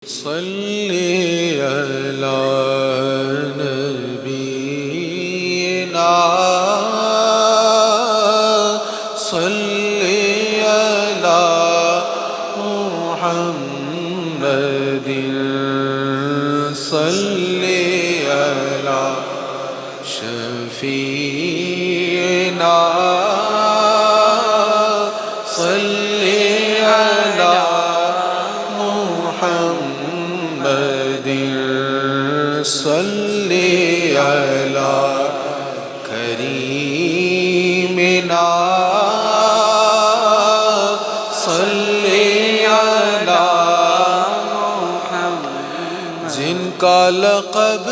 صلی علی نبینا صلی علی محمد صلی علی شفیعنا صلی علی محمد صلی علی کریمنا صلی علی محمد جن کا لقب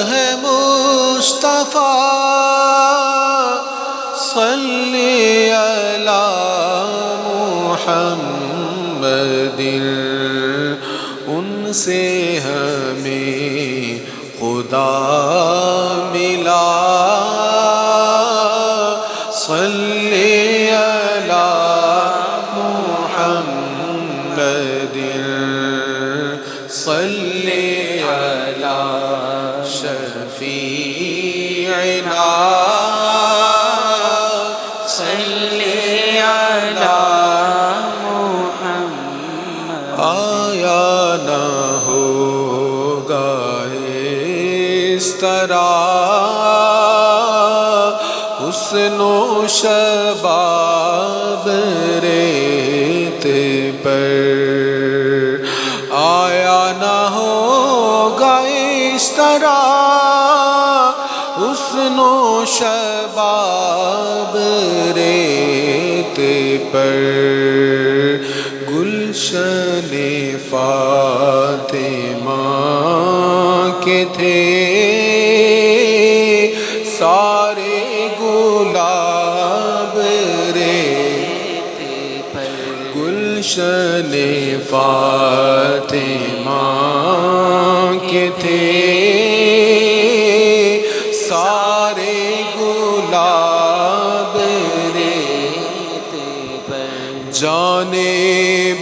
ہے مصطفیٰ صلی علی محمد ان سے ہمیں خدا ملا صلی علی محمد صلی علی شفیعنا صلی علی محمد آیا نہ ہوگا اس طرح حسن و شباب ریت پر آیا نہ ہوگا اس طرح حسن و شباب ریت پر گلشن فاطمہ کے تھے سارے گلاب ریت پر گلشن فاطمہ کے تھے سارے گلاب ریت پر جانے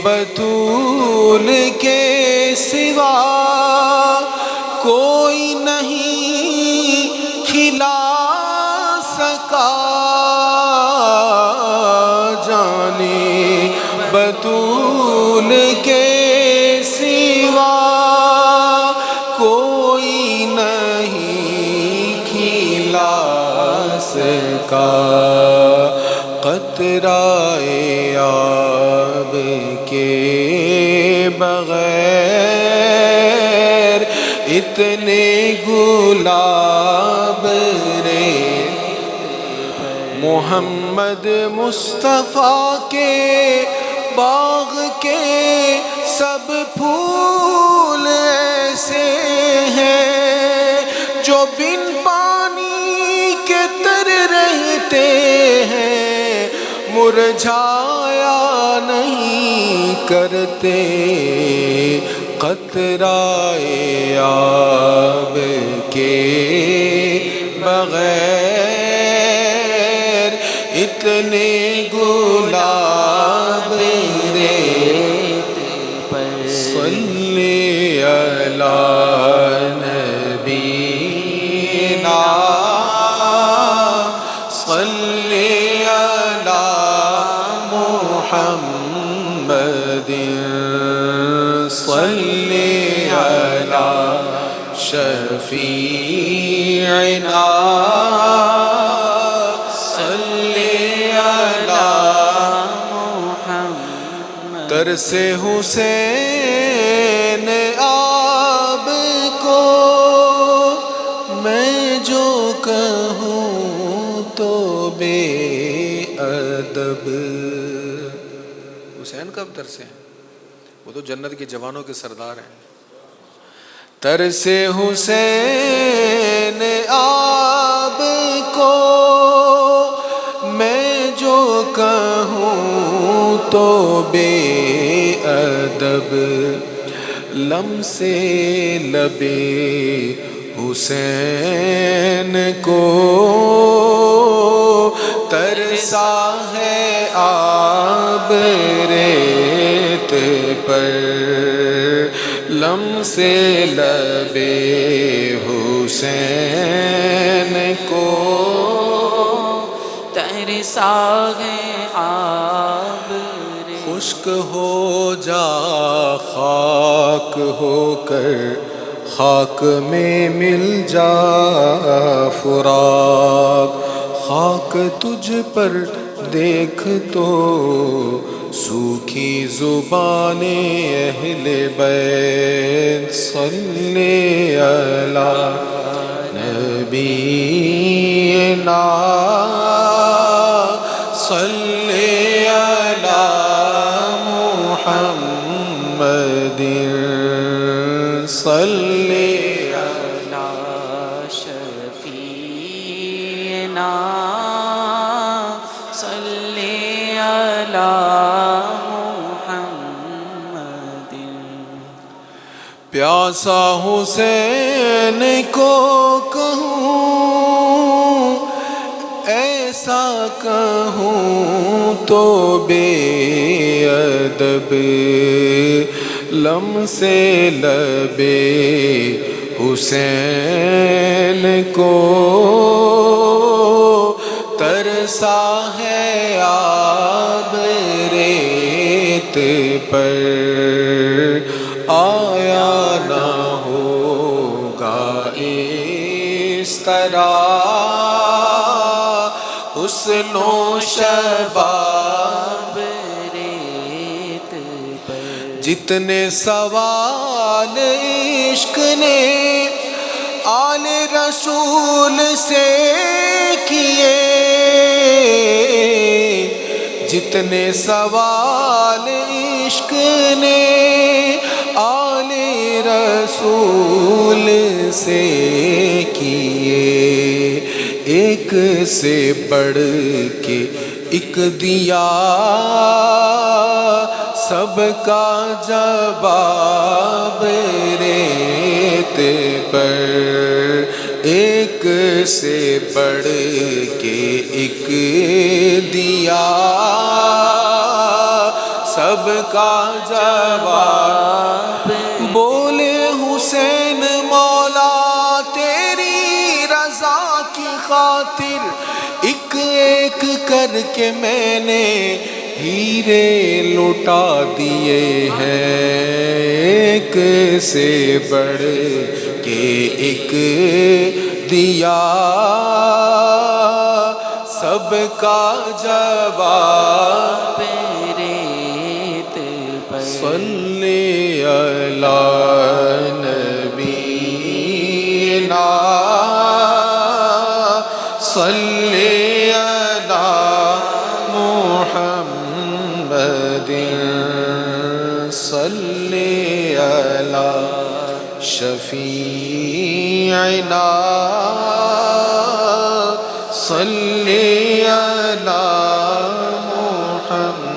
بطول کے سوا کوئی نہیں کھلا سکا جانے بطول کے سوا کوئی نہیں کھلا سکا قطرۂ آب کے بغیر اتنے گلاب ریت محمد مصطفیٰ کے باغ کے سب پھول ایسے ہیں جو بن پانی کے تر رہتے ہیں مرجھایا نہیں کرتے قطرۂ آب کے بغیر اتنے گلاب ریت پر صلی علی نبینا صلی علی محمد صلی علی شفیعنا صلی علی محمد ترس حسین آپ کو میں جو کہوں تو بے ادب حسین کب ترسے ہیں؟ وہ تو جنت کے جوانوں کے سردار ہیں ترس حسین آپ کو میں جو کہوں تو بے ادب لمس لبے حسین کو ترسا ہے آب ریت پر لمس لب حسین کو ترسا ہے آب رے، خشک ہو جا خاک ہو کر خاک میں مل جا فراق، خاک تجھ پر دیکھ تو سوکھی زبان اہل بیت، صلی علی نبینا صلی علی محمد صلی علی شفیعنا صلی علی محمد۔ پیاسا حسین کو کہوں، ایسا کہوں تو بے ادب، لمس لب حسین کو ترسا ہے آب ریت پر، آیا نہ ہوگا اس طرح حسن و شباب، ریت پر جتنے سوال عشق نے آل رسول سے کیے، جتنے سوال عشق نے آل رسول سے کیے، ایک سے بڑھ کے ایک دیا سب کا جواب ریت پر، ایک سے بڑھ کے ایک دیا سب کا جواب، بولے حسین مولا تیری رضا کی خاطر ایک ایک کر کے میں نے ہیرے لوٹا دیے ہیں، ایک سے بڑھ کے ایک دیا سب کا جواب، ریت پر صلی علی نبینا صلی علی محمد صلی علی شفیعنا صلی علی محمد۔